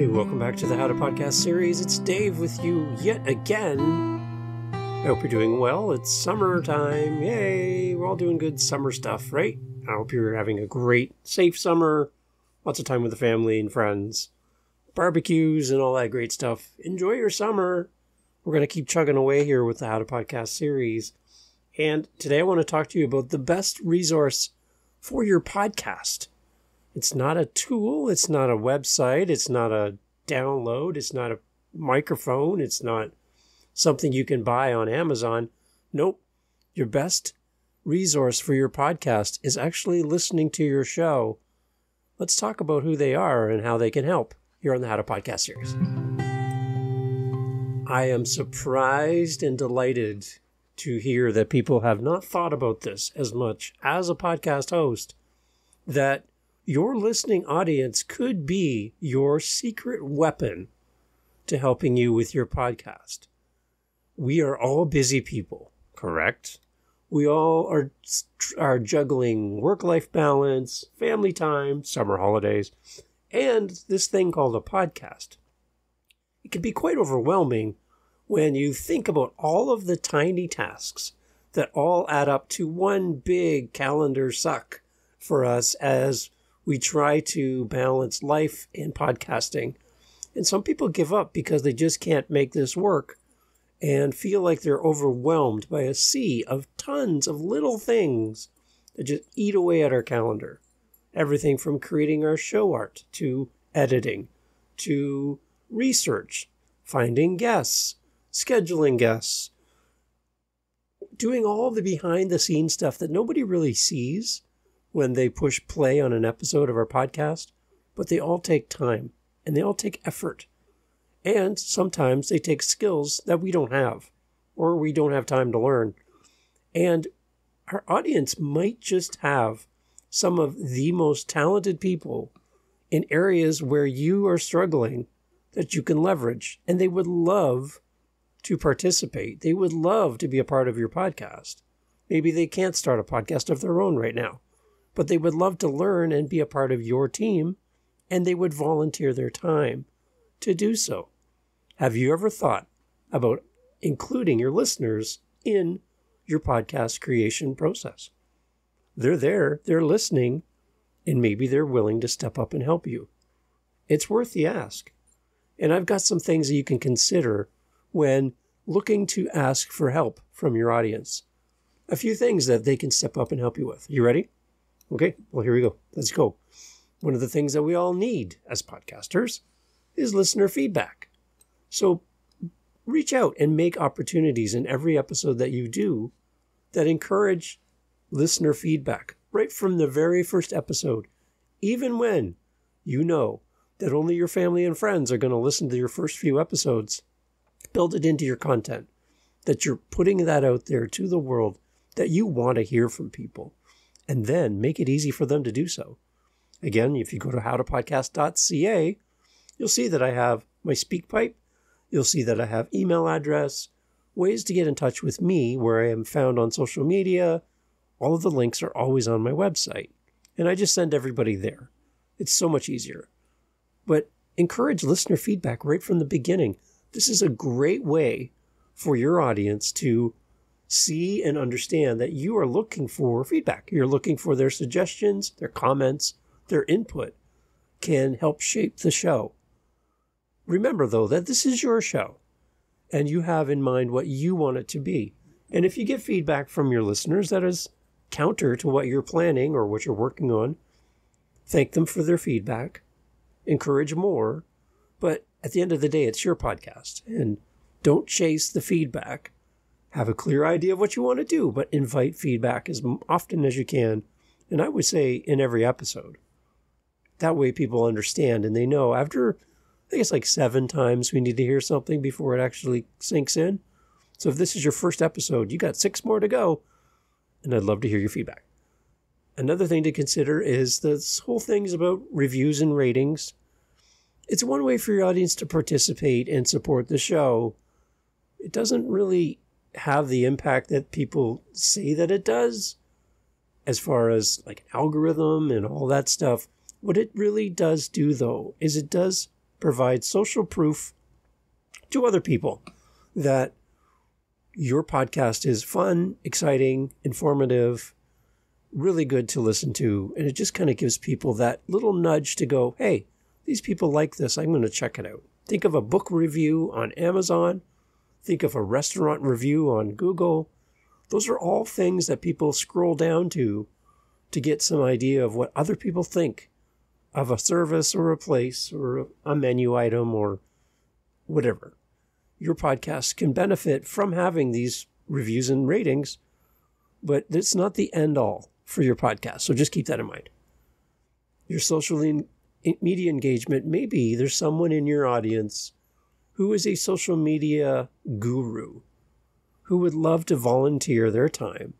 Hey, welcome back to the How to Podcast series. It's Dave with you yet again. I hope you're doing well. It's summertime. Yay! We're all doing good summer stuff, right? I hope you're having a great, safe summer. Lots of time with the family and friends. Barbecues and all that great stuff. Enjoy your summer. We're going to keep chugging away here with the How to Podcast series. And today I want to talk to you about the best resource for your podcast. It's not a tool, it's not a website, it's not a download, it's not a microphone, it's not something you can buy on Amazon. Nope. Your best resource for your podcast is actually listening to your show. Let's talk about who they are and how they can help here on the How to Podcast series. I am surprised and delighted to hear that people have not thought about this as much as a podcast host, that your listening audience could be your secret weapon to helping you with your podcast. We are all busy people, correct? We all are juggling work-life balance, family time, summer holidays, and this thing called a podcast. It can be quite overwhelming when you think about all of the tiny tasks that all add up to one big calendar suck for us as we try to balance life and podcasting. And some people give up because they just can't make this work and feel like they're overwhelmed by a sea of tons of little things that just eat away at our calendar. Everything from creating our show art to editing to research, finding guests, scheduling guests, doing all the behind-the-scenes stuff that nobody really sees when they push play on an episode of our podcast, but they all take time and they all take effort. And sometimes they take skills that we don't have or we don't have time to learn. And our audience might just have some of the most talented people in areas where you are struggling that you can leverage, and they would love to participate. They would love to be a part of your podcast. Maybe they can't start a podcast of their own right now, but they would love to learn and be a part of your team, and they would volunteer their time to do so. Have you ever thought about including your listeners in your podcast creation process? They're there, they're listening, and maybe they're willing to step up and help you. It's worth the ask. And I've got some things that you can consider when looking to ask for help from your audience. A few things that they can step up and help you with. You ready? Okay, well, here we go. Let's go. One of the things that we all need as podcasters is listener feedback. So reach out and make opportunities in every episode that you do that encourage listener feedback right from the very first episode. Even when you know that only your family and friends are going to listen to your first few episodes, build it into your content, that you're putting that out there to the world, that you want to hear from people. And then make it easy for them to do so. Again, if you go to howtopodcast.ca, you'll see that I have my SpeakPipe. You'll see that I have email address, ways to get in touch with me, where I am found on social media. All of the links are always on my website. And I just send everybody there. It's so much easier. But encourage listener feedback right from the beginning. This is a great way for your audience to see and understand that you are looking for feedback. You're looking for their suggestions, their comments, their input can help shape the show. Remember, though, that this is your show and you have in mind what you want it to be. And if you get feedback from your listeners that is counter to what you're planning or what you're working on, thank them for their feedback, encourage more. But at the end of the day, it's your podcast, and don't chase the feedback. Have a clear idea of what you want to do, but invite feedback as often as you can. And I would say in every episode. That way people understand and they know after, I think it's like 7 times we need to hear something before it actually sinks in. So if this is your first episode, you got 6 more to go, and I'd love to hear your feedback. Another thing to consider is this whole thing is about reviews and ratings. It's one way for your audience to participate and support the show. It doesn't really have the impact that people say that it does as far as like an algorithm and all that stuff. What it really does do, though, is it does provide social proof to other people that your podcast is fun, exciting, informative, really good to listen to. And it just kind of gives people that little nudge to go, hey, these people like this. I'm going to check it out. Think of a book review on Amazon. Think of a restaurant review on Google. Those are all things that people scroll down to get some idea of what other people think of a service or a place or a menu item or whatever. Your podcast can benefit from having these reviews and ratings, but it's not the end all for your podcast. So just keep that in mind. Your social media engagement, maybe there's someone in your audience who is a social media guru who would love to volunteer their time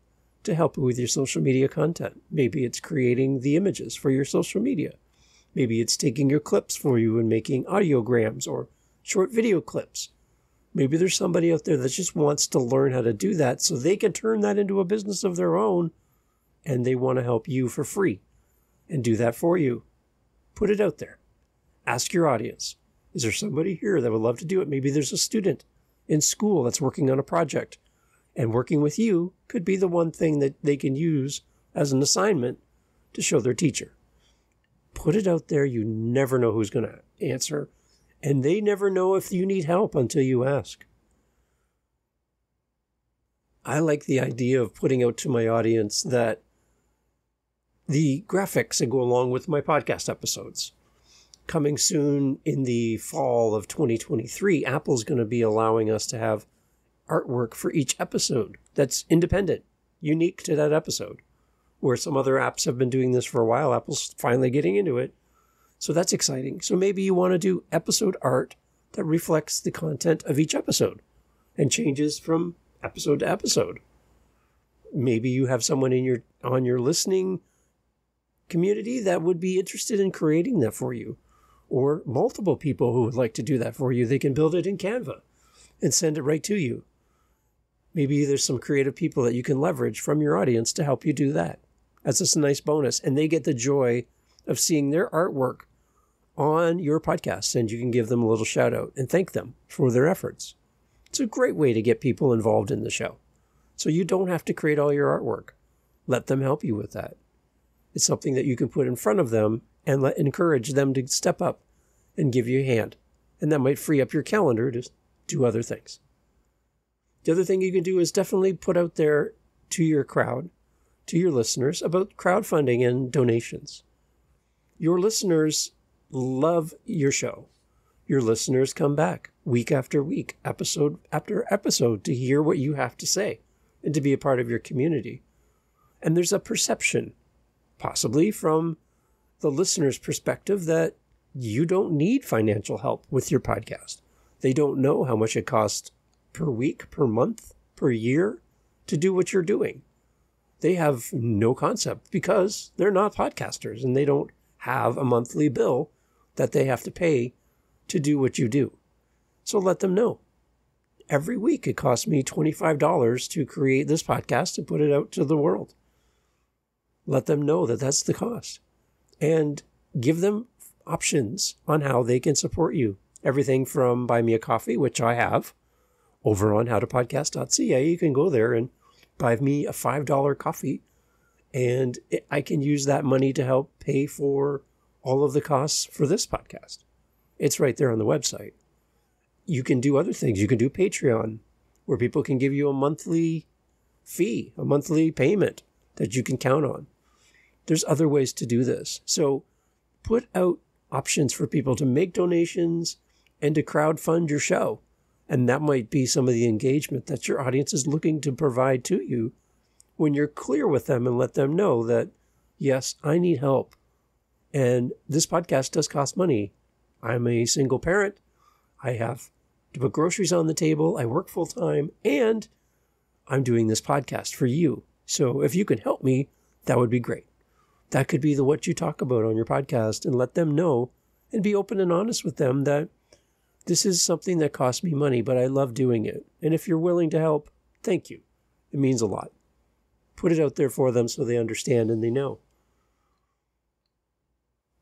to help you with your social media content. Maybe it's creating the images for your social media. Maybe it's taking your clips for you and making audiograms or short video clips. Maybe there's somebody out there that just wants to learn how to do that so they can turn that into a business of their own, and they want to help you for free and do that for you. Put it out there. Ask your audience. Is there somebody here that would love to do it? Maybe there's a student in school that's working on a project, and working with you could be the one thing that they can use as an assignment to show their teacher. Put it out there. You never know who's going to answer, and they never know if you need help until you ask. I like the idea of putting out to my audience that the graphics that go along with my podcast episodes. Coming soon in the fall of 2023, Apple's going to be allowing us to have artwork for each episode that's independent, unique to that episode. Where some other apps have been doing this for a while, Apple's finally getting into it. So that's exciting. So maybe you want to do episode art that reflects the content of each episode and changes from episode to episode. Maybe you have someone on your listening community that would be interested in creating that for you, or multiple people who would like to do that for you. They can build it in Canva and send it right to you. Maybe there's some creative people that you can leverage from your audience to help you do that. That's just a nice bonus. And they get the joy of seeing their artwork on your podcast, and you can give them a little shout out and thank them for their efforts. It's a great way to get people involved in the show. So you don't have to create all your artwork. Let them help you with that. It's something that you can put in front of them and encourage them to step up and give you a hand. And that might free up your calendar to do other things. The other thing you can do is definitely put out there to your crowd, to your listeners, about crowdfunding and donations. Your listeners love your show. Your listeners come back week after week, episode after episode, to hear what you have to say and to be a part of your community. And there's a perception, possibly from the listener's perspective, that you don't need financial help with your podcast. They don't know how much it costs per week, per month, per year to do what you're doing. They have no concept because they're not podcasters and they don't have a monthly bill that they have to pay to do what you do. So let them know. Every week it costs me $25 to create this podcast and put it out to the world. Let them know that that's the cost. And give them options on how they can support you. Everything from buy me a coffee, which I have, over on howtopodcast.ca. You can go there and buy me a $5 coffee, and I can use that money to help pay for all of the costs for this podcast. It's right there on the website. You can do other things. You can do Patreon, where people can give you a monthly fee, a monthly payment that you can count on. There's other ways to do this. So put out options for people to make donations and to crowdfund your show. And that might be some of the engagement that your audience is looking to provide to you when you're clear with them and let them know that, yes, I need help. And this podcast does cost money. I'm a single parent. I have to put groceries on the table. I work full time, and I'm doing this podcast for you. So if you can help me, that would be great. That could be what you talk about on your podcast, and let them know and be open and honest with them that this is something that costs me money, but I love doing it. And if you're willing to help, thank you. It means a lot. Put it out there for them so they understand and they know.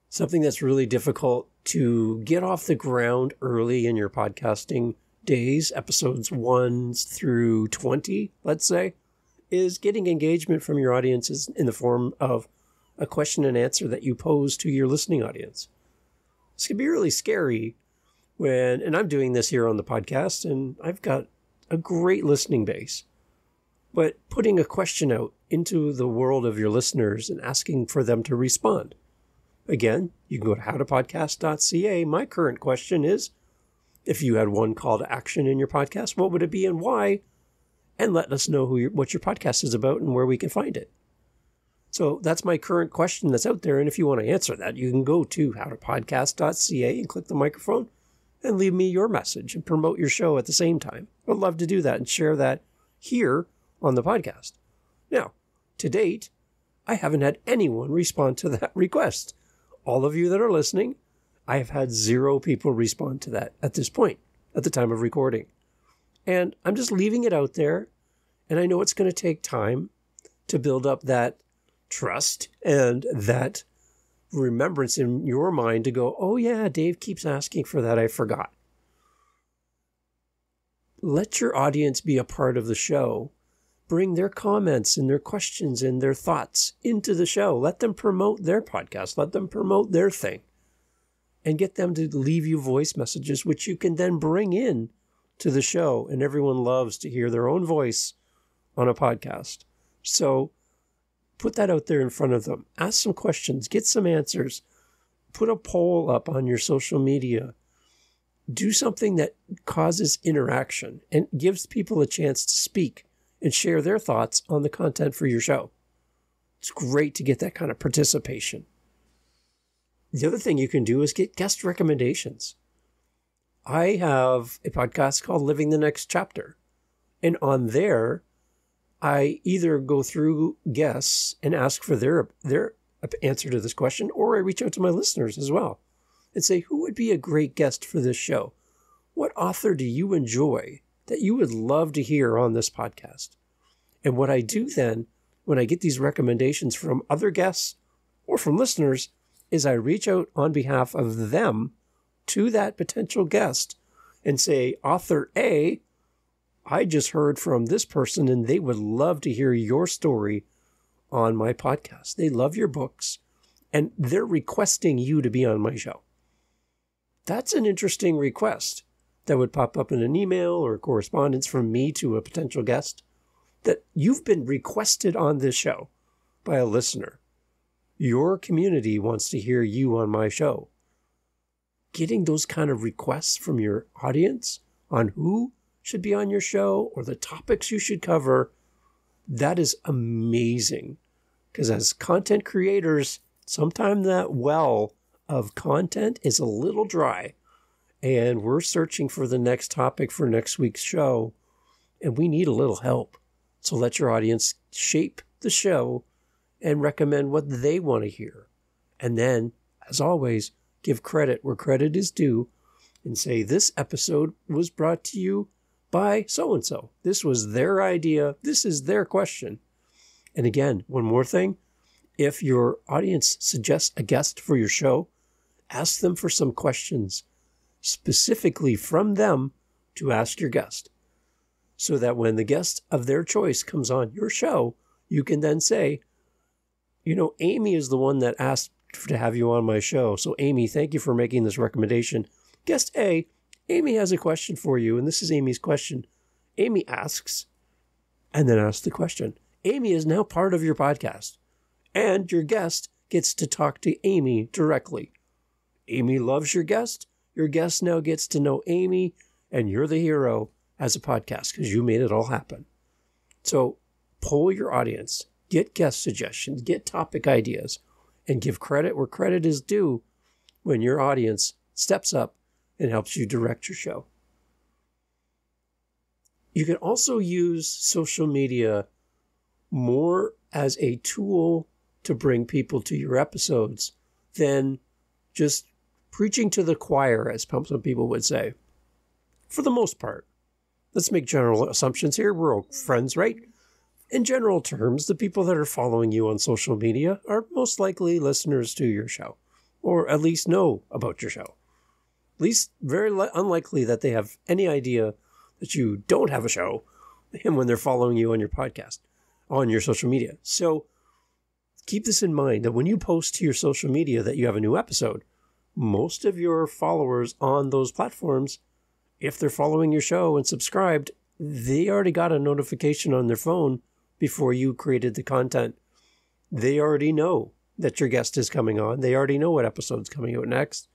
Something that's really difficult to get off the ground early in your podcasting days, episodes 1 through 20, let's say, is getting engagement from your audiences in the form of a question and answer that you pose to your listening audience. This can be really scary and I'm doing this here on the podcast, and I've got a great listening base. But putting a question out into the world of your listeners and asking for them to respond. Again, you can go to howtopodcast.ca. My current question is, if you had one call to action in your podcast, what would it be and why? And let us know what your podcast is about and where we can find it. So that's my current question that's out there. And if you want to answer that, you can go to howtopodcast.ca and click the microphone and leave me your message and promote your show at the same time. I'd love to do that and share that here on the podcast. Now, to date, I haven't had anyone respond to that request. All of you that are listening, I have had 0 people respond to that at this point, at the time of recording. And I'm just leaving it out there, and I know it's going to take time to build up that trust and that remembrance in your mind to go, oh yeah, Dave keeps asking for that, I forgot. Let your audience be a part of the show. Bring their comments and their questions and their thoughts into the show. Let them promote their podcast. Let them promote their thing. And get them to leave you voice messages, which you can then bring in to the show. And everyone loves to hear their own voice on a podcast. So put that out there in front of them. Ask some questions. Get some answers. Put a poll up on your social media. Do something that causes interaction and gives people a chance to speak and share their thoughts on the content for your show. It's great to get that kind of participation. The other thing you can do is get guest recommendations. I have a podcast called Living the Next Chapter. And on there, I either go through guests and ask for their answer to this question, or I reach out to my listeners as well and say, who would be a great guest for this show? What author do you enjoy that you would love to hear on this podcast? And what I do then, when I get these recommendations from other guests or from listeners, is I reach out on behalf of them to that potential guest and say, author A, I just heard from this person and they would love to hear your story on my podcast. They love your books and they're requesting you to be on my show. That's an interesting request that would pop up in an email or correspondence from me to a potential guest, that you've been requested on this show by a listener. Your community wants to hear you on my show. Getting those kind of requests from your audience on who should be on your show or the topics you should cover, that is amazing. Because as content creators, sometimes that well of content is a little dry. And we're searching for the next topic for next week's show, and we need a little help. So let your audience shape the show and recommend what they want to hear. And then, as always, give credit where credit is due and say, this episode was brought to you by so-and-so. This was their idea. This is their question. And again, one more thing. If your audience suggests a guest for your show, ask them for some questions specifically from them to ask your guest, so that when the guest of their choice comes on your show, you can then say, you know, Amy is the one that asked to have you on my show. So Amy, thank you for making this recommendation. Guest A, Amy has a question for you, and this is Amy's question. Amy asks, and then asks the question. Amy is now part of your podcast, and your guest gets to talk to Amy directly. Amy loves your guest. Your guest now gets to know Amy, and you're the hero as a podcast because you made it all happen. So poll your audience, get guest suggestions, get topic ideas, and give credit where credit is due when your audience steps up and helps you direct your show. You can also use social media more as a tool to bring people to your episodes than just preaching to the choir, as some people would say. For the most part. Let's make general assumptions here. We're all friends, right? In general terms, the people that are following you on social media are most likely listeners to your show. or at least know about your show. At least very unlikely that they have any idea that you don't have a show and when they're following you on your podcast, on your social media. So keep this in mind that when you post to your social media that you have a new episode, most of your followers on those platforms, if they're following your show and subscribed, they already got a notification on their phone before you created the content. They already know that your guest is coming on. They already know what episode's coming out next.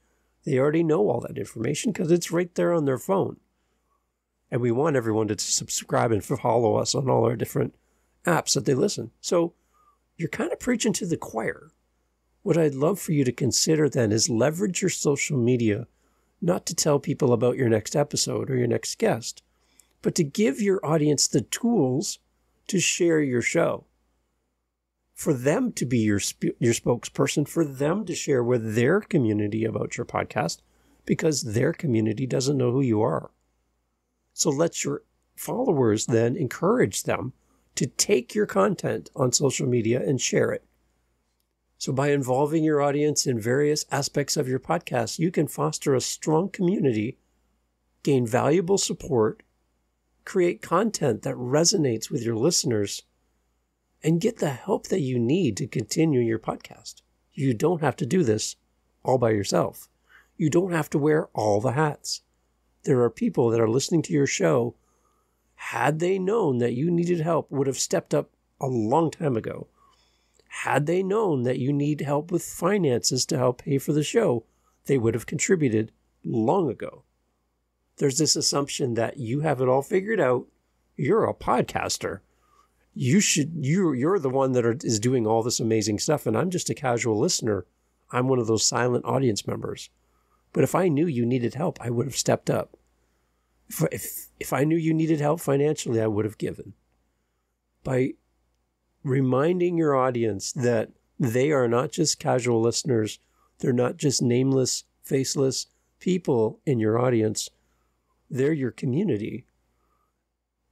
They already know all that information because it's right there on their phone. And we want everyone to subscribe and follow us on all our different apps that they listen. So you're kind of preaching to the choir. What I'd love for you to consider then is leverage your social media, not to tell people about your next episode or your next guest, but to give your audience the tools to share your show. For them to be your spokesperson, for them to share with their community about your podcast, because their community doesn't know who you are. So let your followers then encourage them to take your content on social media and share it. So by involving your audience in various aspects of your podcast, you can foster a strong community, gain valuable support, create content that resonates with your listeners, and get the help that you need to continue your podcast. You don't have to do this all by yourself. You don't have to wear all the hats. There are people that are listening to your show, had they known that you needed help, would have stepped up a long time ago. Had they known that you need help with finances to help pay for the show, they would have contributed long ago. There's this assumption that you have it all figured out. You're a podcaster. You're the one that is doing all this amazing stuff, and I'm just a casual listener. I'm one of those silent audience members. But if I knew you needed help, I would have stepped up. If I knew you needed help financially, I would have given. By reminding your audience that they are not just casual listeners, they're not just nameless, faceless people in your audience, they're your community.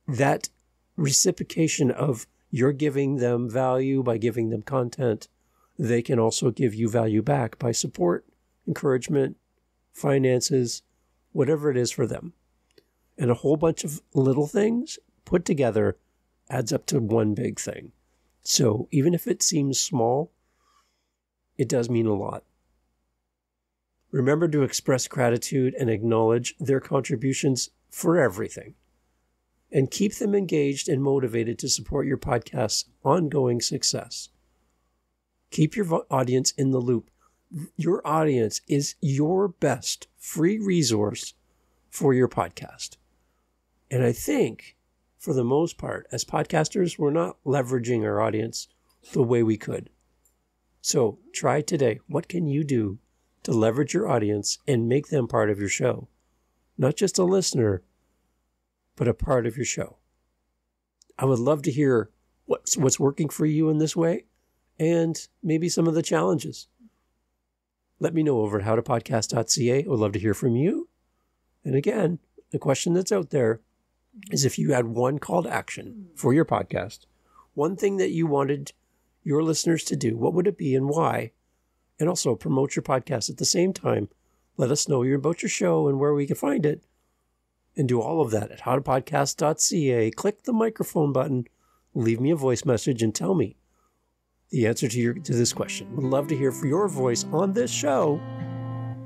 That reciprocation of you're giving them value by giving them content, they can also give you value back by support, encouragement, finances, whatever it is for them. And a whole bunch of little things put together adds up to one big thing. So even if it seems small, it does mean a lot. Remember to express gratitude and acknowledge their contributions for everything. And keep them engaged and motivated to support your podcast's ongoing success. Keep your audience in the loop. Your audience is your best free resource for your podcast. And I think, for the most part, as podcasters, we're not leveraging our audience the way we could. So try today. What can you do to leverage your audience and make them part of your show? Not just a listener, but a part of your show. I would love to hear what's working for you in this way and maybe some of the challenges. Let me know over at howtopodcast.ca. I would love to hear from you. And again, the question that's out there is if you had one call to action for your podcast, one thing that you wanted your listeners to do, what would it be and why? And also promote your podcast at the same time. Let us know about your show and where we can find it. And do all of that at howtopodcast.ca. Click the microphone button, leave me a voice message, and tell me the answer to this question. Would love to hear from your voice on this show.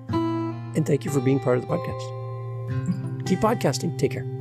And thank you for being part of the podcast. Keep podcasting. Take care.